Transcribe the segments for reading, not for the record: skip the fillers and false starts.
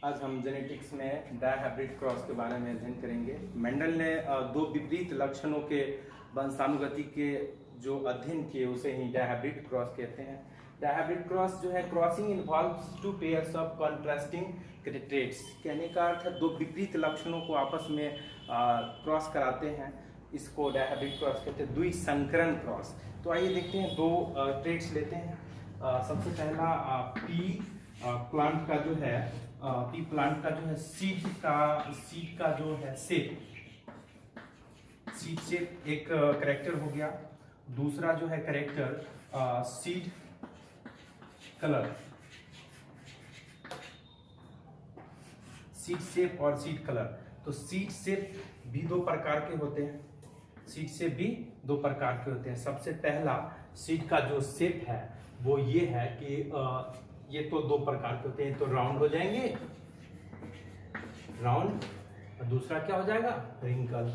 आज हम जेनेटिक्स में डायहाइब्रिड क्रॉस के बारे में अध्ययन करेंगे। मेंडल ने दो विपरीत लक्षणों के वंशानुगति के जो अध्ययन किए उसे ही डायहाइब्रिड क्रॉस कहते हैं। डायहाइब्रिड क्रॉस जो है, crossing involves two pairs of contrasting traits. कहने का अर्थ है दो विपरीत लक्षणों को आपस में क्रॉस कराते हैं, इसको डायहाइब्रिड क्रॉस कहते हैं, द्विसंकरण क्रॉस। तो आइए देखते हैं, दो ट्रेट्स लेते हैं। सबसे पहला पी प्लांट का जो है, पी प्लांट का जो है सीड का जो है सेप, सीड शेप एक करेक्टर हो गया। दूसरा जो है character seed colour, seed shape और सीड कलर। तो सीड शेप भी दो प्रकार के होते हैं, सीड शेप भी दो प्रकार के होते हैं। सबसे पहला सीड का जो शेप है वो ये है कि ये तो दो प्रकार के होते हैं, तो राउंड हो जाएंगे, राउंड, और दूसरा क्या हो जाएगा, रिंकल।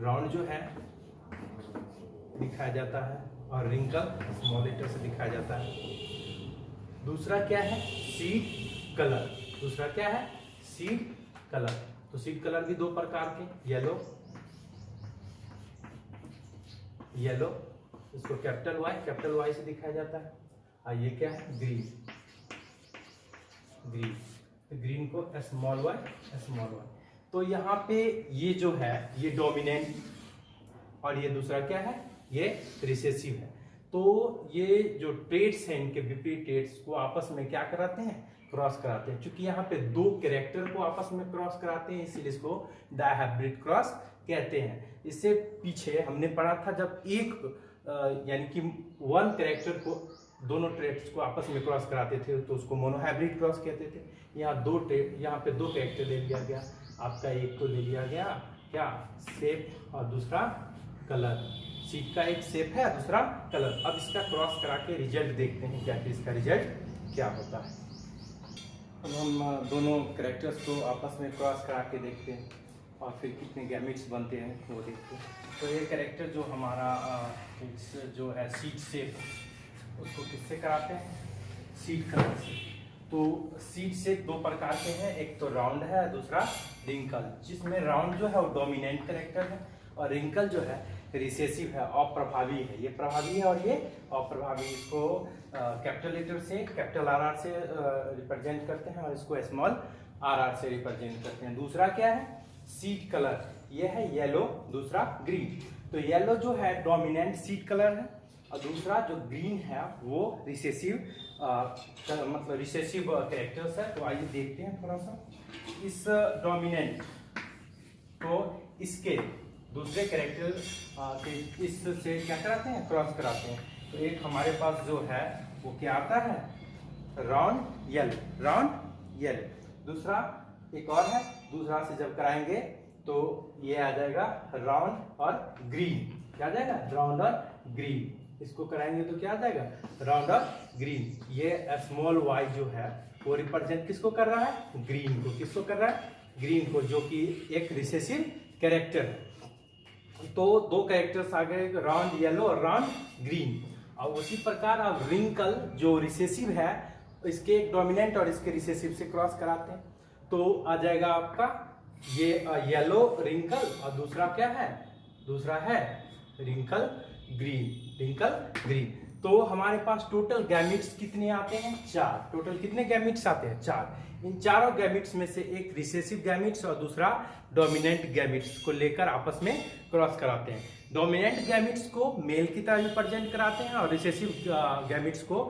राउंड जो है दिखाया जाता है और रिंकल स्मॉल लेटर से दिखाया जाता है। दूसरा क्या है, सीड कलर। दूसरा क्या है, सीड कलर। तो सीड कलर भी दो प्रकार के, येलो, येलो, इसको कैपिटल वाई से दिखाया जाता है। और ये क्या है, ग्रीन, ग्रीन। तो ग्रीन को स्मॉल वाई। तो यहाँ पे ये जो है ये डोमिनेंट और ये दूसरा क्या है, ये रिसेसिव है। तो ये जो ट्रेट्स हैं, इनके विपरीत ट्रेट्स को आपस में क्या कराते हैं, क्रॉस कराते हैं। क्योंकि यहाँ पे दो कैरेक्टर को आपस में क्रॉस कराते हैं, इसीलिए इसको डायहाइब्रिड क्रॉस कहते हैं। इससे पीछे हमने पढ़ा था, जब एक यानी कि वन कैरेक्टर को, दोनों ट्रेट्स को आपस में क्रॉस कराते थे तो उसको मोनोहाइब्रिड क्रॉस कहते थे। यहाँ यहाँ पे दो कैरेक्टर ले लिया गया, आपका एक को ले लिया गया क्या, शेप, और दूसरा कलर। सीड का एक शेप है, दूसरा कलर। अब इसका क्रॉस करा के रिजल्ट देखते हैं क्या, कि इसका रिजल्ट क्या होता है। अब हम दोनों कैरेक्टर्स को आपस में क्रॉस करा के देखते हैं और फिर कितने गैमेट्स बनते हैं वो देखते हैं। तो ये कैरेक्टर जो हमारा जो है सीड शेप, उसको किससे कराते हैं, सीड कलर से। तो सीड शेप दो प्रकार के हैं, एक तो राउंड है, दूसरा रिंकल। जिसमें राउंड जो है वो डोमिनेंट कैरेक्टर है और रिंकल जो है रिसेसिव है, अप्रभावी है। ये प्रभावी है और ये अप्रभावी। इसको कैपिटल लेटर से, कैपिटल आर से रिप्रेजेंट करते हैं और इसको स्मॉल आर से रिप्रेजेंट करते हैं। दूसरा क्या है, सीड कलर, ये है येलो, दूसरा ग्रीन। तो येलो जो है डोमिनेंट सीड कलर है और दूसरा जो ग्रीन है वो रिसेसिव, मतलब रिसेसिव कैरेक्टर्स है। तो आइए देखते हैं थोड़ा सा इस डोमिनेंट को इसके दूसरे कैरेक्टर इससे क्या कराते हैं, क्रॉस कराते हैं। तो एक हमारे पास जो है वो क्या आता है, राउंड येलो, राउंड येलो। दूसरा एक और है, दूसरा से जब कराएंगे तो ये आ जाएगा राउंड और ग्रीन। क्या आ जाएगा, राउंड और ग्रीन। इसको कराएंगे तो क्या आ जाएगा, राउंड और ग्रीन। ये स्मॉल वाई जो है वो रिप्रेजेंट किसको कर रहा है, ग्रीन को। किसको कर रहा है, ग्रीन को, जो कि एक रिसेसिव कैरेक्टर है। तो दो कैरेक्टर्स आ गए, राउंड येलो और राउंड ग्रीन। और उसी प्रकार अब रिंकल जो रिसेसिव है, इसके एक डोमिनेंट और इसके रिसेसिव से क्रॉस कराते हैं तो आ जाएगा आपका ये येलो रिंकल और दूसरा क्या है, दूसरा है रिंकल ग्रीन, रिंकल ग्रीन। तो हमारे पास टोटल गैमेट्स कितने आते हैं, चार। टोटल कितने गैमेट्स आते हैं, चार। इन चारों गैमेट्स में से एक रिसेसिव गैमेट्स और दूसरा डोमिनेंट गैमेट्स को लेकर आपस में क्रॉस कराते हैं। डोमिनेंट गैमेट्स को मेल की तरह रिप्रेजेंट कराते हैं और रिसेसिव गैमेट्स को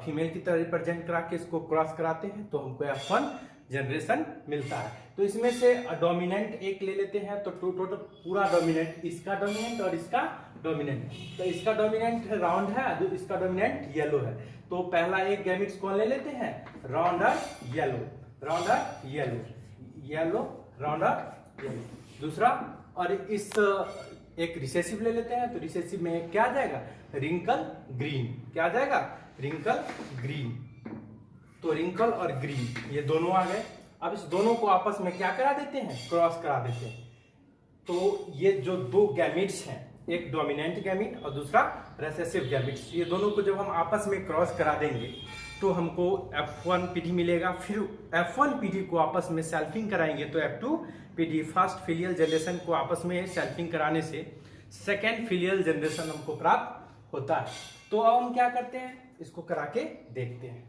फीमेल की तरह रिप्रेजेंट करा के इसको क्रॉस कराते हैं, तो हमको F1 जनरेशन मिलता है। तो इसमें से डोमिनेंट एक ले लेते हैं, तो टोटल पूरा डोमिनेंट, इसका डोमिनेंट और इसका डोमिनेंट। तो इसका डोमिनेंट राउंड है, इसका डोमिनेंट येलो है। तो पहला एक गैमेट्स कौन ले लेते हैं, राउंड और येलो, राउंड और येलो, येलो, राउंड और येलो। दूसरा और इस एक रिसेसिव ले लेते हैं, तो रिसेसिव में क्या आ जाएगा, रिंकल ग्रीन। क्या आ जाएगा, रिंकल ग्रीन। तो रिंकल और ग्रीन ये दोनों आ गए। अब इस दोनों को आपस में क्या करा देते हैं, क्रॉस करा देते हैं। तो ये जो दो गैमेट्स हैं एक डोमिनेंट गैमिट और दूसरा रिसेसिव गैमिट। ये दोनों को जब हम आपस में क्रॉस करा देंगे तो हमको F1 पीडी मिलेगा। फिर F1 पीडी को आपस में सेल्फिंग कराएंगे तो F2 PD. First filial generation को आपस में सेल्फिंग कराने से सेकेंड फिलियल जनरेशन हमको प्राप्त होता है। तो अब हम क्या करते हैं, इसको करा के देखते हैं।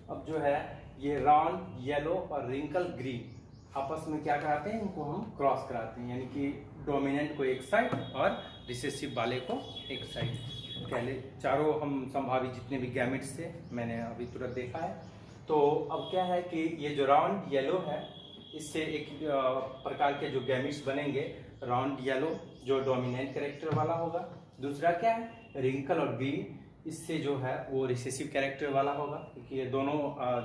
अब जो है ये राउंड येलो और रिंकल ग्रीन आपस में क्या कराते हैं, इनको हम क्रॉस कराते हैं, यानी कि डोमिनेंट को एक साइड और रिसेसिव वाले को एक साइड। पहले चारों हम संभावित जितने भी गैमेट्स थे मैंने अभी तुरंत देखा है। तो अब क्या है कि ये जो राउंड येलो है इससे एक प्रकार के जो गैमेट्स बनेंगे, राउंड येलो जो डोमिनेंट कैरेक्टर वाला होगा। दूसरा क्या है रिंकल और ग्रीन, इससे जो है वो रिसेसिव कैरेक्टर वाला होगा, क्योंकि ये दोनों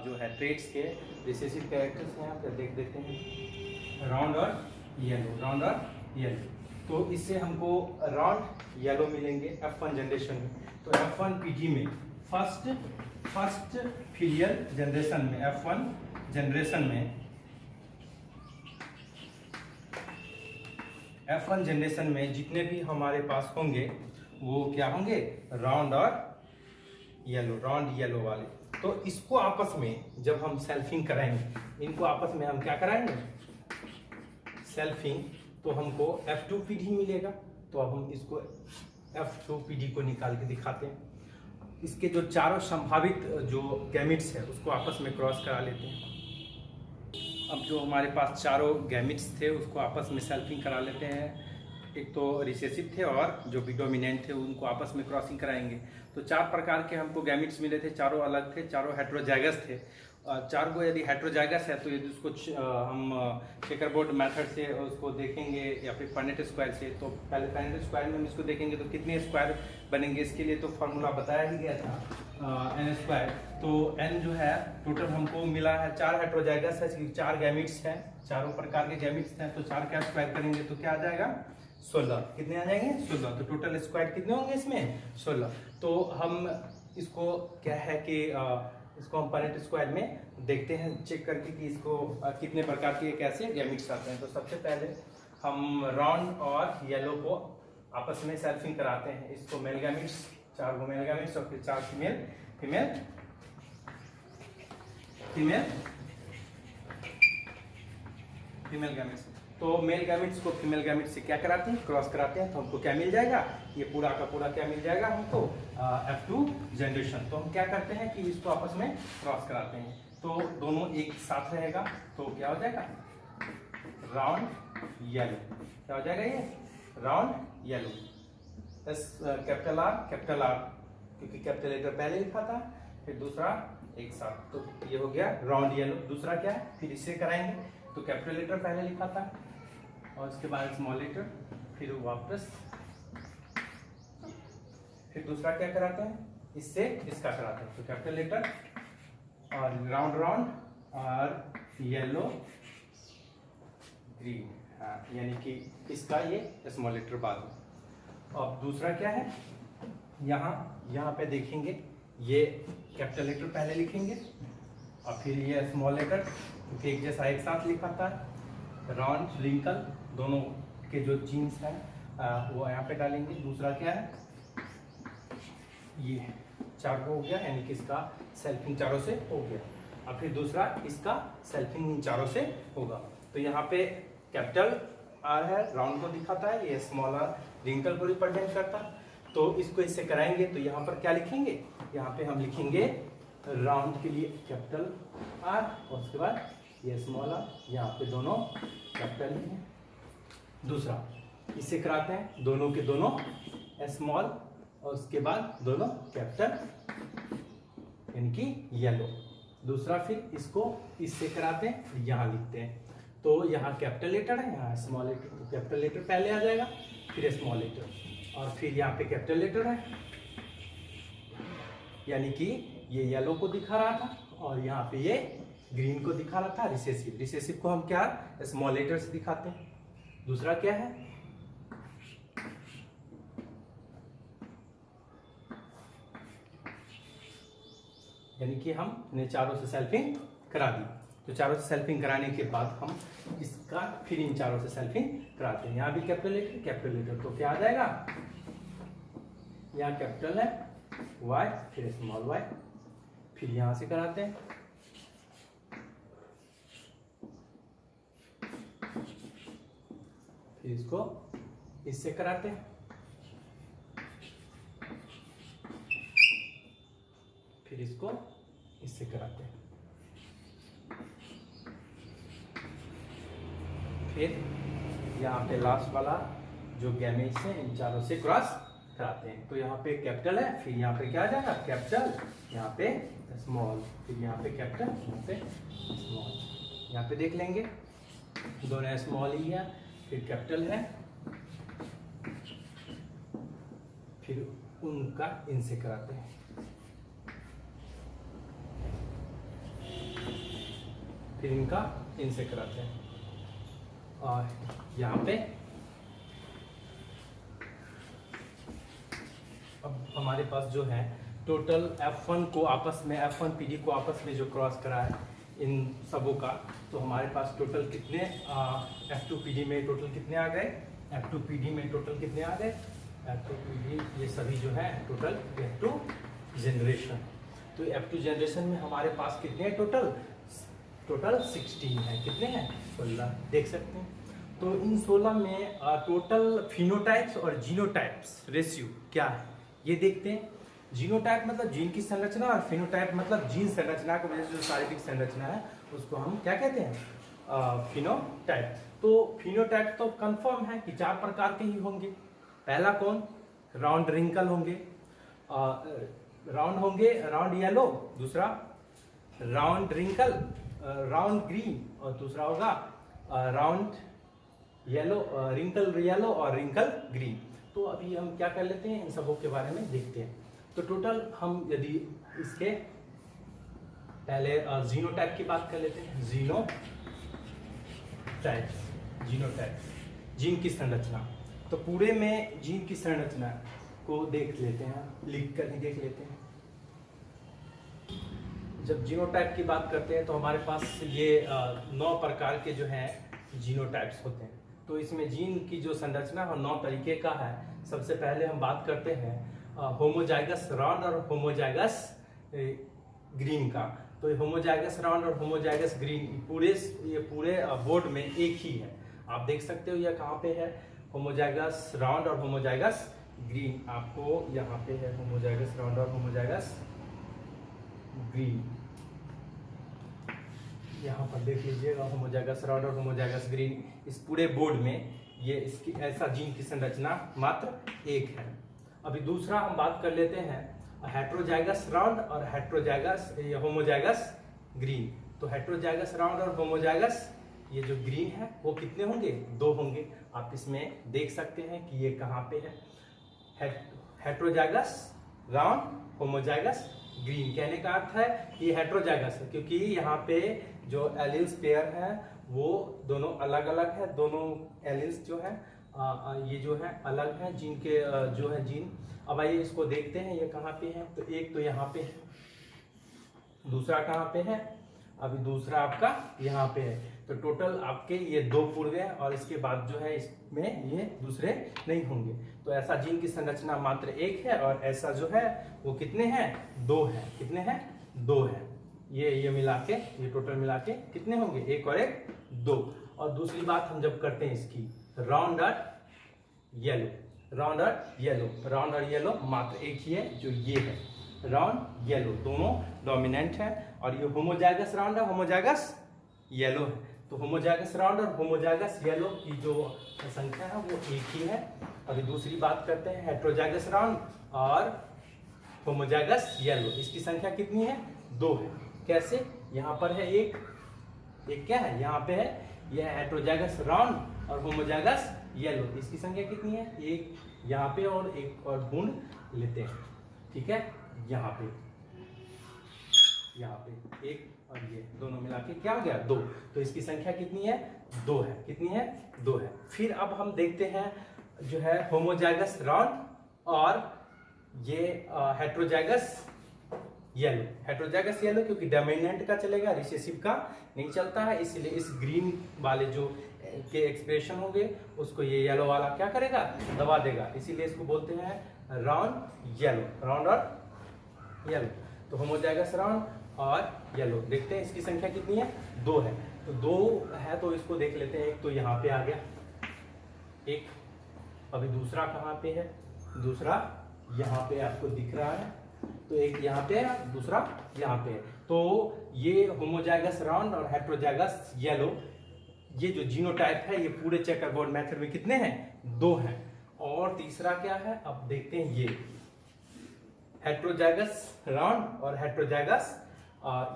जो है ट्रेड्स के रिसेसिव कैरेक्टर्स हैं। यहाँ पे देख देते हैं राउंड और येलो, राउंड और येलो। तो इससे हमको राउंड येलो मिलेंगे F1 जनरेशन में। तो F1 पीडी में फर्स्ट फिलियल जनरेशन में F1 जनरेशन में जितने भी हमारे पास होंगे वो क्या होंगे, राउंड और येलो, राउंड येलो वाले। तो इसको आपस में जब हम सेल्फिंग कराएंगे, इनको आपस में हम क्या कराएंगे सेल्फिंग, तो हमको F2 पीडी मिलेगा। तो अब हम इसको F2 पीडी को निकाल के दिखाते हैं। इसके जो चारों संभावित जो गैमिट्स है उसको आपस में क्रॉस करा लेते हैं। अब जो हमारे पास चारों गैमिट्स थे उसको आपस में सेल्फिंग करा लेते हैं। एक तो रिसेसिव थे और जो भी डोमिनेंट थे उनको आपस में क्रॉसिंग कराएंगे। तो चार प्रकार के हमको गैमिट्स मिले थे, चारों अलग थे, चारों हेट्रोजाइगस थे। चार को यदि हेट्रोजाइगस है तो यदि उसको हम चेकरबोर्ड मेथड से उसको देखेंगे या फिर पनेट स्क्वायर से, तो पहले पनेट स्क्वायर में हम इसको देखेंगे तो कितने स्क्वायर बनेंगे, इसके लिए तो फॉर्मूला बताया ही गया था n स्क्वायर। तो n जो है टोटल हमको मिला है, चार हेट्रोजाइगस है, चार गैमिट्स हैं, चारों प्रकार के गैमिट्स हैं। तो चार का स्क्वायर करेंगे तो क्या आ जाएगा 16। कितने आ जाएंगे 16। तो टोटल स्क्वायर कितने होंगे इसमें 16। तो हम इसको क्या है कि इसको हम पनेट स्क्वायर में देखते हैं चेक करके कि इसको कितने प्रकार के कैसे गैमिट्स आते हैं। तो सबसे पहले हम राउंड और येलो को आपस में सेल्फिंग कराते हैं। इसको मेल गैमिट्स, 4 गो मेल गैमिट्स और फिर 4 फीमेल गैमिट्स। तो मेल गैमिट्स को फीमेल गैमिट्स से क्या कराते हैं, क्रॉस कराते हैं। तो हमको क्या मिल जाएगा, ये पूरा का पूरा क्या मिल जाएगा हमको F2 जनरेशन। तो हम क्या करते हैं कि इसको आपस में क्रॉस कराते हैं, तो दोनों एक साथ रहेगा। तो क्या हो जाएगा राउंड येलो, क्या हो जाएगा ये राउंड येलो। कैपिटल R क्योंकि कैपिटल लेटर पहले लिखा था, फिर दूसरा एक साथ, तो ये हो गया राउंड येलो। दूसरा क्या है, फिर इससे कराएंगे तो कैपिटल लेटर पहले लिखा था और उसके बाद स्मॉल लेटर, फिर वापस फिर दूसरा क्या कराते हैं, इससे इसका कराते हैं। तो कैपिटल लेटर और राउंड और येलो ग्रीन, हाँ, यानी कि इसका ये स्मॉल लेटर बाद में। अब दूसरा क्या है, यहाँ पे देखेंगे ये कैपिटल लेटर पहले लिखेंगे और फिर ये स्मॉल लेटर, क्योंकि एक जैसा एक साथ लिखा था। राउंड रिंकल दोनों के जो जीन्स हैं वो यहाँ पे डालेंगे। दूसरा क्या है, ये 4 को हो गया, यानी कि इसका सेल्फिंग चारों से हो गया। और फिर दूसरा इसका सेल्फिंग चारों से होगा। तो यहाँ पे कैपिटल R है, राउंड को दिखाता है, ये स्मॉल r रिंकल को रिप्रेजेंट करता है। तो इसको इससे कराएंगे तो यहाँ पर क्या लिखेंगे, यहाँ पे हम लिखेंगे राउंड के लिए कैपिटल R और उसके बाद ये स्मॉल r, यहाँ पे दोनों कैपिटल ही हैं। दूसरा इससे कराते हैं दोनों के दोनों स्मॉल और उसके बाद दोनों कैपिटल, यानी कि येलो। दूसरा फिर इसको इससे कराते हैं, यहाँ लिखते हैं। तो यहाँ कैपिटल लेटर है, यहाँ स्मॉल लेटर, तो कैपिटल लेटर पहले आ जाएगा, फिर स्मॉल लेटर और फिर यहाँ पे कैपिटल लेटर है, यानी कि ये येलो को दिखा रहा था और यहाँ पे ये ग्रीन को दिखा रहा था रिसेसिव। रिसेसिव को हम क्या स्मॉल लेटर से दिखाते हैं। दूसरा क्या है, यानी कि हम ने चारों से सेल्फिंग करा दी। तो चारों से सेल्फिंग कराने के बाद हम इसका फिर इन चारों से सेल्फिंग कराते हैं। यहाँ भी कैपिटल लेटर, तो क्या आ जाएगा, यहाँ कैपिटल है Y, फिर स्मॉल y, फिर यहां से कराते हैं, फिर इसको इससे कराते हैं, फिर इसको इससे कराते हैं, फिर यहाँ पे लास्ट वाला जो गैमेज है इन चारों से क्रॉस कराते हैं। तो यहाँ पे कैपिटल है, फिर यहाँ पे क्या आ जाएगा कैपिटल, यहाँ पे स्मॉल, फिर यहाँ पे कैपिटल, यहाँ पे स्मॉल। यहाँ पे देख लेंगे दोनों स्मॉल ही है, फिर कैपिटल है, फिर उनका इनसे कराते हैं, फिर इनका इनसे कराते हैं। और यहाँ पे अब हमारे पास जो है टोटल F1 को आपस में, F1 PD को आपस में जो क्रॉस करा है इन सबों का, तो हमारे पास टोटल कितने F2 PD में टोटल कितने आ गए, F2 PD में टोटल कितने आ गए, F2 PD ये सभी जो है टोटल F2 जनरेशन। तो F2 जनरेशन में हमारे पास कितने टोटल 16 है, कितने हैं 16, देख सकते हैं। तो इन 16 में टोटल फिनोटाइप्स और जीनोटाइप्स रेशियो क्या है ये देखते हैं। जीनोटाइप मतलब जीन की संरचना और फिनोटाइप मतलब जीन संरचना की वजह से जो शारीरिक संरचना है उसको हम क्या कहते हैं, फिनोटाइप। तो फिनोटाइप तो कंफर्म है कि 4 प्रकार के ही होंगे। पहला कौन, राउंड रिंकल होंगे, राउंड येलो, दूसरा राउंड रिंकल, राउंड ग्रीन, और दूसरा होगा राउंड येलो, रिंकल येलो और रिंकल ग्रीन। तो अभी हम क्या कर लेते हैं, इन सबों के बारे में देखते हैं। तो टोटल हम यदि इसके पहले जीनोटाइप की बात कर लेते हैं। जीनोटाइप जीन की संरचना। तो पूरे में जीन की संरचना को देख लेते हैं, लिख कर ही देख लेते हैं। जब जीनोटाइप की बात करते हैं तो हमारे पास ये 9 प्रकार के जो हैं जीनोटाइप्स होते हैं। तो इसमें जीन की जो संरचना है 9 तरीके का है। सबसे पहले हम बात करते हैं होमोजाइगस राउंड और होमोजाइगस ग्रीन का। तो होमोजाइगस राउंड और होमोजाइगस ग्रीन ये पूरे बोर्ड में एक ही है, आप देख सकते हो। यह कहाँ पे है, होमोजाइगस राउंड और होमोजाइगस ग्रीन, आपको यहाँ पे है होमोजाइगस राउंड और होमोजाइगस ग्रीन। यहाँ पर देख लीजिएगा होमोजाइगस राउंड और होमोजाइगस ग्रीन। इस पूरे बोर्ड में ये इसकी ऐसा जीन की संरचना मात्र एक है। अभी दूसरा हम बात कर लेते हैं हेट्रोजाइगस राउंड और हेट्रोजाइगस होमोजाइगस ग्रीन। तो हेट्रोजाइगस राउंड और होमोजाइगस ये जो ग्रीन है वो कितने होंगे, 2 होंगे। आप इसमें देख सकते हैं कि ये कहाँ पे है, हेट्रोजाइगस राउंड होमोजाइगस ग्रीन। कहने का अर्थ है कि हेट्रोजाइगस है क्योंकि यहाँ पे जो एलिल्स पेयर है वो दोनों अलग अलग है। दोनों एलिल्स जो है ये जो है अलग है जीन के जो है जीन। अब आइए इसको देखते हैं ये कहाँ पे है। तो एक तो यहाँ पे है, दूसरा कहाँ पे है, अभी दूसरा आपका यहाँ पे है। तो टोटल आपके ये 2 पूरे हैं और इसके बाद जो है इसमें ये दूसरे नहीं होंगे। तो ऐसा जीन की संरचना मात्र एक है और ऐसा जो है वो कितने हैं, 2 है। कितने हैं, 2 है। ये मिला के ये टोटल मिला के कितने होंगे, 1 और 1 2। और दूसरी बात हम जब करते हैं इसकी राउंड और येलो, राउंड और येलो मात्र एक ही है जो ये है, राउंड येलो, दोनों डोमिनेंट है। और ये होमोजाइगस राउंड है, होमोजाइगस येलो है। तो होमोजाइगस राउंड और होमोजाइगस येलो की जो संख्या है वो एक ही है। अभी दूसरी बात करते हैं हेट्रोजाइगस राउंड और होमोजाइगस येलो। इसकी संख्या कितनी है, 2 है। कैसे, यहाँ पर है एक क्या है, यहाँ पे है, यह है हेट्रोजाइगस राउंड और होमोजाइगस येलो। इसकी संख्या कितनी है, 1 यहाँ पे और 1 और ढूंढ लेते हैं। ठीक है, यहाँ पे 1 और ये दोनों मिला के क्या हो गया, 2। तो इसकी संख्या कितनी है, 2 है। कितनी है, 2 है। फिर अब हम देखते हैं जो है होमोजाइगस राउंड और ये हेट्रोजाइगस येलो, हेटेरोजाइगस येलो क्योंकि डोमिनेंट का चलेगा, रिसेसिव का नहीं चलता है, इसलिए इस ग्रीन वाले जो के एक्सप्रेशन होंगे उसको ये येलो वाला क्या करेगा, दबा देगा, इसीलिए इसको बोलते हैं राउंड येलो, राउंड और येलो। तो होमोजाइगस राउंड और येलो। देखते हैं इसकी संख्या कितनी है, 2 है। तो 2 है तो इसको देख लेते हैं। एक तो यहाँ पे आ गया एक, अभी दूसरा कहाँ पे है, दूसरा यहाँ पे आपको दिख रहा है, तो एक यहाँ पे है, दूसरा यहाँ पे है। तो ये होमोजाइगस राउंड और हेटेरोजाइगस येलो, ये जो जीनोटाइप है ये पूरे चेकरबोर्ड मेथड में कितने हैं, 2 हैं। और तीसरा क्या है, अब देखते हैं ये हेटेरोजाइगस राउंड और हेटेरोजाइगस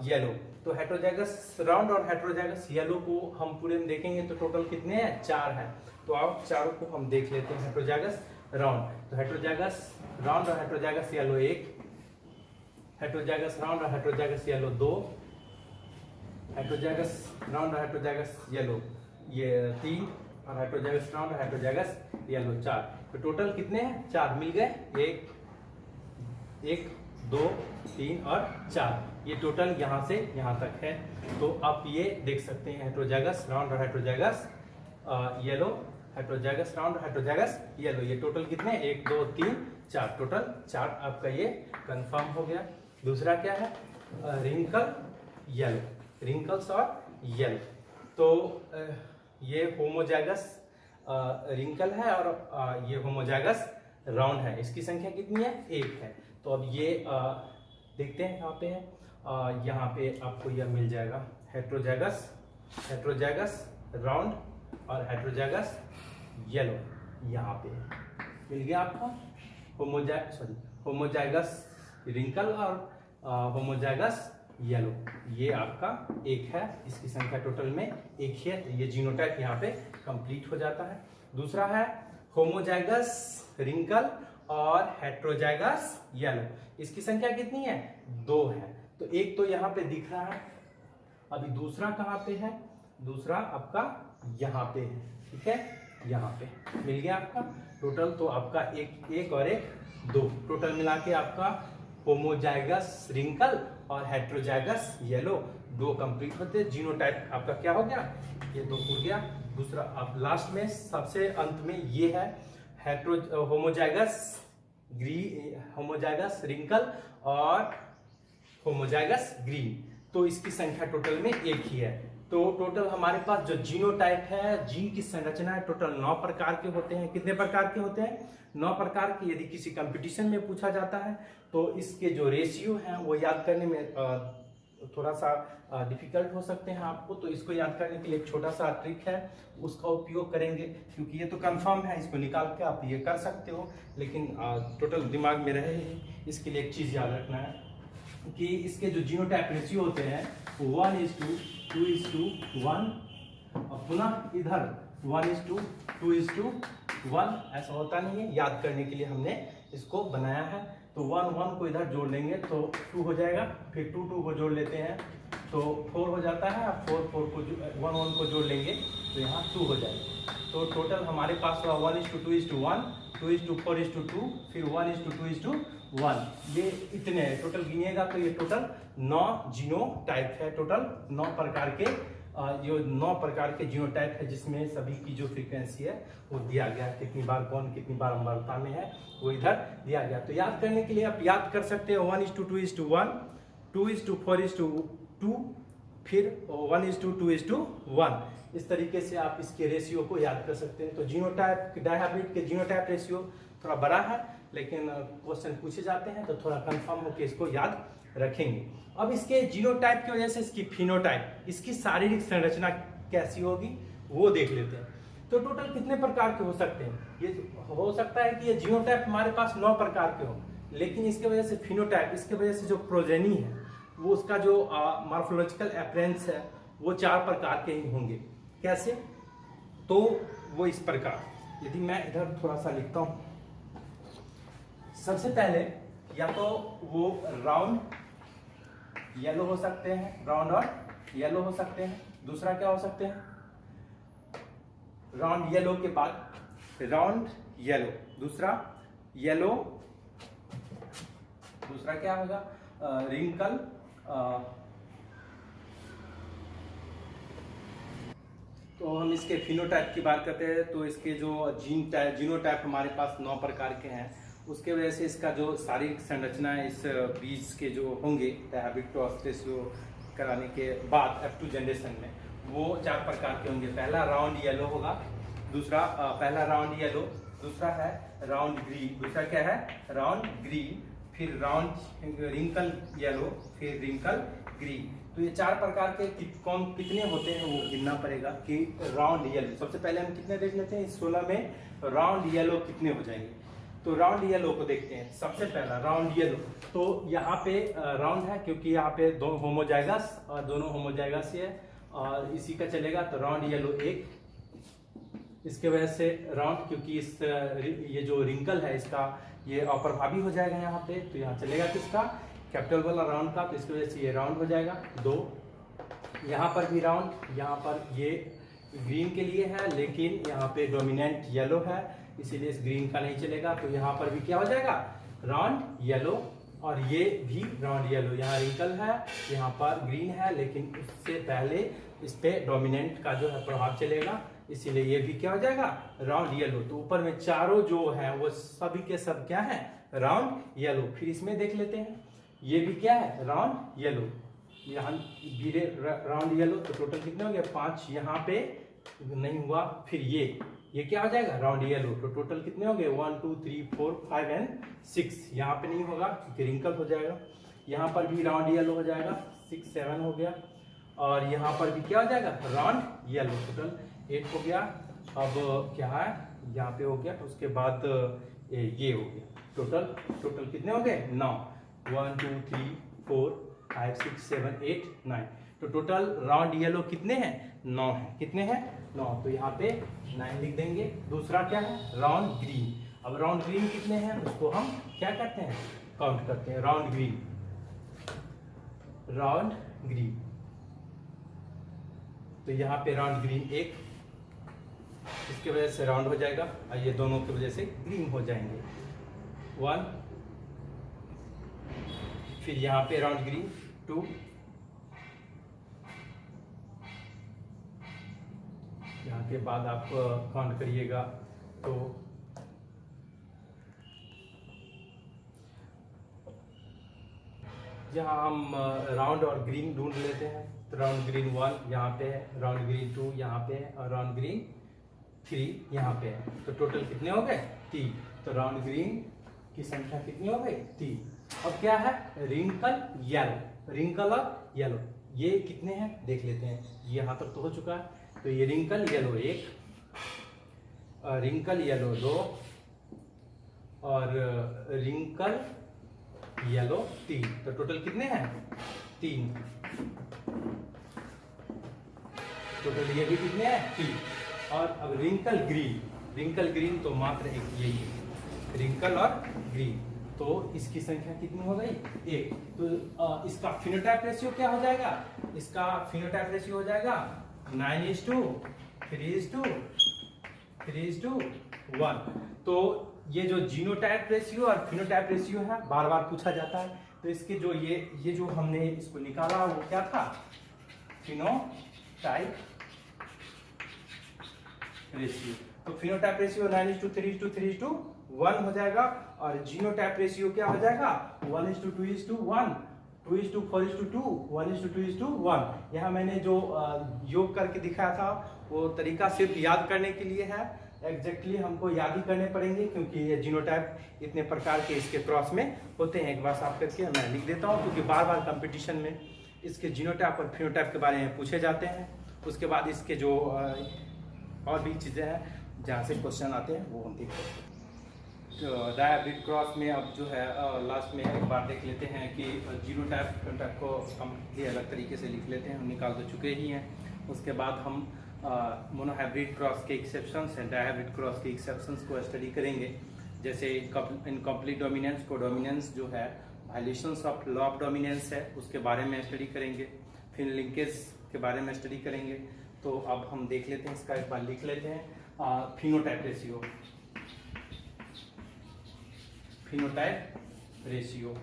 येलो। तो हेटेरोजाइगस राउंड और हेटेरोजाइगस येलो को हम पूरे में देखेंगे तो टोटल कितने हैं, 4 हैं। तो अब चारों को हम देख लेते हैं। हेटेरोजाइगस राउंड, तो हेटेरोजाइगस राउंड और हेटेरोजाइगस येलो 1, हेटेरोजाइगस राउंड और हेटेरोजाइगस येलो 2, हेटेरोजाइगस राउंड और हेटेरोजाइगस येलो ये 3, और हेटेरोजाइगस राउंड और हेटेरोजाइगस येलो 4। तो टोटल कितने हैं, 4 मिल गए, 1 2 3 और 4, ये टोटल यहाँ से यहाँ तक है। तो आप ये देख सकते हैं हेटेरोजाइगस राउंड और हेटेरोजाइगस येलो, हेटेरोजाइगस राउंड और हेटेरोजाइगस येलो, ये टोटल कितने, 1 2 3 4, टोटल 4 आपका ये कंफर्म हो गया। दूसरा क्या है, रिंकल येलो, रिंकल्स और येलो। तो ये होमोजाइगस रिंकल है और ये होमोजाइगस राउंड है। इसकी संख्या कितनी है, 1 है। तो अब ये देखते हैं कहाँ पे है, यहाँ पे आपको यह मिल जाएगा हेटेरोजाइगस, हेटेरोजाइगस राउंड और हेटेरोजाइगस येलो, यहाँ पे मिल गया आपको होमोजाइगस रिंकल और होमोजाइगस येलो, ये आपका 1 है। इसकी संख्या टोटल में 1 है, ये जीनोटाइप यहाँ पे कंप्लीट हो जाता है। दूसरा है होमोजाइगस रिंकल और हेटेरोजाइगस येलो, इसकी संख्या कितनी है, 2 है। तो एक तो यहाँ पे दिख रहा है, अभी दूसरा कहाँ पे है, दूसरा आपका यहाँ पे है, ठीक है, यहाँ पे मिल गया आपका। टोटल तो आपका 1 और 1 2, टोटल मिला के आपका होमोजाइगस रिंकल और हेटेरोजाइगस येलो 2 कंप्लीट होते हैं। जीनोटाइप आपका क्या हो गया, ये 2 हो गया। दूसरा आप लास्ट में सबसे अंत में ये है होमोजाइगस रिंकल और होमोजाइगस ग्रीन, तो इसकी संख्या टोटल में 1 ही है। तो टोटल हमारे पास जो जीनोटाइप है, जीन की संरचना है, टोटल 9 प्रकार के होते हैं। कितने प्रकार के होते हैं, 9 प्रकार के। यदि किसी कंपटीशन में पूछा जाता है तो इसके जो रेशियो हैं वो याद करने में थोड़ा सा डिफिकल्ट हो सकते हैं आपको, तो इसको याद करने के लिए एक छोटा सा ट्रिक है, उसका उपयोग करेंगे, क्योंकि ये तो कंफर्म है, इसको निकाल के आप ये कर सकते हो, लेकिन टोटल दिमाग में रहे इसके लिए एक चीज़ याद रखना है कि इसके जो जीनोटाइप रेशियो होते हैं 1:2:1, और पुनः इधर 1:2:1, ऐसा होता नहीं है। याद करने के लिए हमने इसको बनाया है। तो 1 को इधर जोड़ लेंगे तो 2 हो जाएगा, फिर 2 को जोड़ लेते हैं तो 4 हो जाता है, 4 को 1 को जोड़ लेंगे तो यहाँ 2 हो जाएगा। तो टोटल हमारे पास हुआ 1:2:1, 2:4:2, फिर 1:2:1, ये इतने हैं। टोटल गिनिएगा तो ये टोटल 9 जीनोटाइप है। टोटल 9 प्रकार के ये 9 प्रकार के जीनोटाइप है, जिसमें सभी की जो फ्रीक्वेंसी है वो दिया गया, कितनी बार कौन कितनी बार अम्लता में है वो इधर दिया गया। तो याद करने के लिए आप याद कर सकते हो 1:2:1, 2:4:2, फिर 1:2:1, इस तरीके से आप इसके रेशियो को याद कर सकते हैं। तो जीनोटाइप डायहाब्रिड के जीनोटाइप रेशियो थोड़ा बड़ा है, लेकिन क्वेश्चन पूछे जाते हैं तो थोड़ा कंफर्म होकर इसको याद रखेंगे। अब इसके जीनोटाइप की वजह से इसकी फिनोटाइप, इसकी शारीरिक संरचना कैसी होगी वो देख लेते हैं। तो टोटल कितने प्रकार के हो सकते हैं, ये हो सकता है कि ये जीनोटाइप हमारे पास 9 प्रकार के हो, लेकिन इसके वजह से फिनोटाइप, इसके वजह से जो प्रोजेनी है वो उसका जो मॉर्फोलॉजिकल अपीयरेंस है वो 4 प्रकार के ही होंगे। कैसे, तो वो इस प्रकार, यदि मैं इधर थोड़ा सा लिखता हूं, सबसे पहले या तो वो राउंड येलो हो सकते हैं, राउंड और येलो हो सकते हैं। दूसरा क्या हो सकते हैं, राउंड येलो के बाद राउंड येलो, दूसरा येलो, दूसरा क्या होगा रिंकल तो हम इसके फिनोटाइप की बात करते हैं तो इसके जो जीनोटाइप हमारे पास 9 प्रकार के हैं। उसके वजह से इसका जो शारीरिक संरचना है इस बीज के जो होंगे डायबिट क्रॉस रेशियो कराने के बाद F2 जनरेशन में वो 4 प्रकार के होंगे। पहला राउंड येलो होगा, दूसरा पहला राउंड येलो, दूसरा है राउंड ग्रीन, दूसरा क्या है राउंड ग्रीन, फिर राउंड रिंकल येलो, फिर रिंकल ग्रीन। तो ये 4 प्रकार के कितने होते हैं वो गिनना पड़ेगा कि राउंड येलो। सबसे पहले हम कितने देख लेते हैं इस 16 में राउंड येलो कितने हो जाएंगे। तो राउंड येलो को देखते हैं। सबसे पहला राउंड येलो, तो यहाँ पे राउंड है क्योंकि यहाँ पे दो होमोजाइगस और दोनों होमोजाइगस है और इसी का चलेगा। तो राउंड येलो 1, इसके वजह से राउंड क्योंकि इस ये जो रिंकल है इसका ये अप्रभावी हो जाएगा यहाँ पे, तो यहाँ चलेगा किसका कैपिटल वाला राउंड का, तो इसकी वजह से ये राउंड हो जाएगा 2। यहाँ पर भी राउंड, यहाँ पर ये ग्रीन के लिए है लेकिन यहाँ पे डोमिनेंट येलो है इसीलिए इस ग्रीन का नहीं चलेगा। तो यहाँ पर भी क्या हो जाएगा राउंड येलो और ये भी राउंड येलो। यहाँ रिंकल है, यहाँ पर ग्रीन है लेकिन उससे पहले इस पे डोमिनेंट का जो है प्रभाव चलेगा इसीलिए ये भी क्या हो जाएगा राउंड येलो। तो ऊपर में चारों जो है वो सभी के सब क्या है राउंड येलो। फिर इसमें देख लेते हैं ये भी क्या है राउंड येलो, यहाँ राउंड येलो। तो टोटल कितने हो गए 5, यहाँ पे नहीं हुआ। फिर ये क्या हो जाएगा राउंड येलो। तो टोटल कितने हो गए 1 2 3 4 5 एंड 6। यहाँ पे नहीं होगा क्योंकि रिंकल हो जाएगा। यहाँ पर भी राउंड येलो हो जाएगा 6 7 हो गया और यहाँ पर भी क्या हो जाएगा राउंड येलो। टोटल 8 हो गया। अब क्या है यहाँ पे हो गया, उसके बाद ये हो गया। टोटल कितने हो गए 9 1 2 3 4 5 6 7 8 9। तो टोटल राउंड येलो कितने हैं 9 है। कितने हैं 9, तो यहाँ पे 9 लिख देंगे। दूसरा क्या है राउंड ग्रीन। अब राउंड ग्रीन कितने हैं उसको हम क्या करते हैं काउंट करते हैं। राउंड ग्रीन तो यहाँ पे राउंड ग्रीन 1, इसके वजह से राउंड हो जाएगा और ये दोनों की वजह से ग्रीन हो जाएंगे 1। फिर यहाँ पे राउंड ग्रीन 2, यहाँ के बाद आप काउंट करिएगा तो यहाँ हम राउंड और ग्रीन ढूंढ लेते हैं। तो राउंड ग्रीन 1 यहाँ पे है, राउंड ग्रीन 2 यहाँ पे है और राउंड ग्रीन 3 यहाँ पे है। तो टोटल कितने हो गए 3। तो राउंड ग्रीन की संख्या कितनी हो गई 3। अब क्या है रिंकल येलो, रिंकल और येलो ये कितने हैं देख लेते हैं। ये यहाँ तक तो हो चुका है। तो ये रिंकल येलो 1, रिंकल येलो 2 और रिंकल येलो 3। तो टोटल कितने हैं 3। टोटल ये भी कितने हैं 3। और अब रिंकल ग्रीन तो मात्र एक यही है रिंकल और ग्रीन। तो इसकी संख्या कितनी हो गई 1। तो इसका फिनोटाइप रेशियो क्या हो जाएगा, इसका फिनोटाइप रेशियो हो जाएगा 9:3:1। तो ये जो जीनोटाइप रेशियो और फिनोटाइप रेशियो है बार बार पूछा जाता है। तो इसके जो ये जो हमने इसको निकाला वो क्या था फिनोटाइप रेशियो। तो फिनोटाइप रेशियो 9:3:1 हो जाएगा और जीनोटाइप रेशियो क्या हो जाएगा 1:2:1 2:4:2 1:2:1। यहाँ मैंने जो योग करके दिखाया था वो तरीका सिर्फ याद करने के लिए है। एग्जैक्टली हमको याद ही करने पड़ेंगे क्योंकि ये जीनोटाइप इतने प्रकार के इसके क्रॉस में होते हैं। एक बार साफ करके मैं लिख देता हूँ क्योंकि बार बार कंपटीशन में इसके जीनोटाइप और फिनोटाइप के बारे में पूछे जाते हैं। उसके बाद इसके जो और भी चीज़ें हैं जहाँ से क्वेश्चन आते हैं वो हम देखते हैं। तो डायबिट क्रॉस में अब जो है लास्ट में एक बार देख लेते हैं कि जीनोटाइप फिनोटाइप को हम अलग तरीके से लिख लेते हैं, हम निकाल तो चुके ही हैं। उसके बाद हम मोनोहाइब्रिड क्रॉस के एक्सेप्शंस हैं, डायहाइब्रिड क्रॉस के एक्सेप्शंस को स्टडी करेंगे। जैसे इनकम्प्लीट डोमिनेंस को डोमिनेंस जो है violations of law of dominance है उसके बारे में स्टडी करेंगे। फिर लिंकेज के बारे में स्टडी करेंगे। तो अब हम देख लेते हैं, इसका एक बार लिख लेते हैं phenotype ratio. Phenotype ratio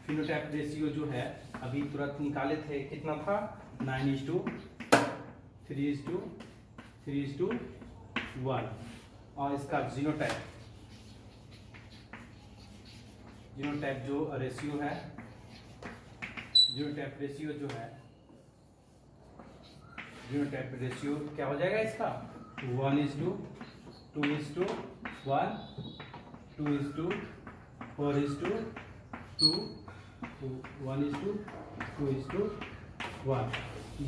phenotype ratio जो है अभी तुरंत निकाले थे, कितना था 9:3:1। और इसका जीनोटाइप जो रेशियो है, जीनोटाइप रेशियो क्या हो जाएगा इसका 1:2:1, 2:4:2, 1:2:1।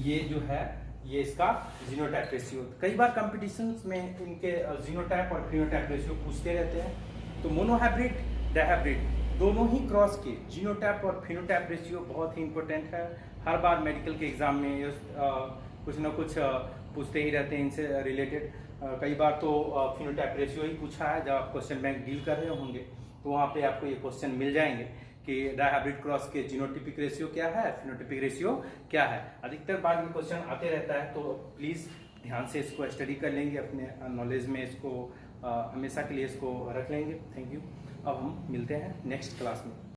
ये जो है ये इसका जीनोटाइप रेशियो। कई बार कंपटीशंस में इनके जीनोटाइप और फिनोटाइप रेशियो पूछते रहते हैं। तो मोनोहाइब्रिड डायहाइब्रिड दोनों ही क्रॉस के जीनोटाइप और फिनोटाइप रेशियो बहुत ही इंपॉर्टेंट है। हर बार मेडिकल के एग्जाम में कुछ ना कुछ पूछते ही रहते हैं इनसे रिलेटेड। कई बार तो फिनोटाइप रेशियो ही पूछा है, जब आप क्वेश्चन बैंक डील कर रहे होंगे तो वहाँ पे आपको ये क्वेश्चन मिल जाएंगे कि डायहाइब्रिड क्रॉस के जीनोटिपिक रेशियो क्या है, फिनोटिपिक रेशियो क्या है। अधिकतर बार ये क्वेश्चन आते रहता है, तो प्लीज़ ध्यान से इसको स्टडी कर लेंगे, अपने नॉलेज में इसको हमेशा के लिए इसको रख लेंगे। Thank you. अब हम मिलते हैं नेक्स्ट क्लास में।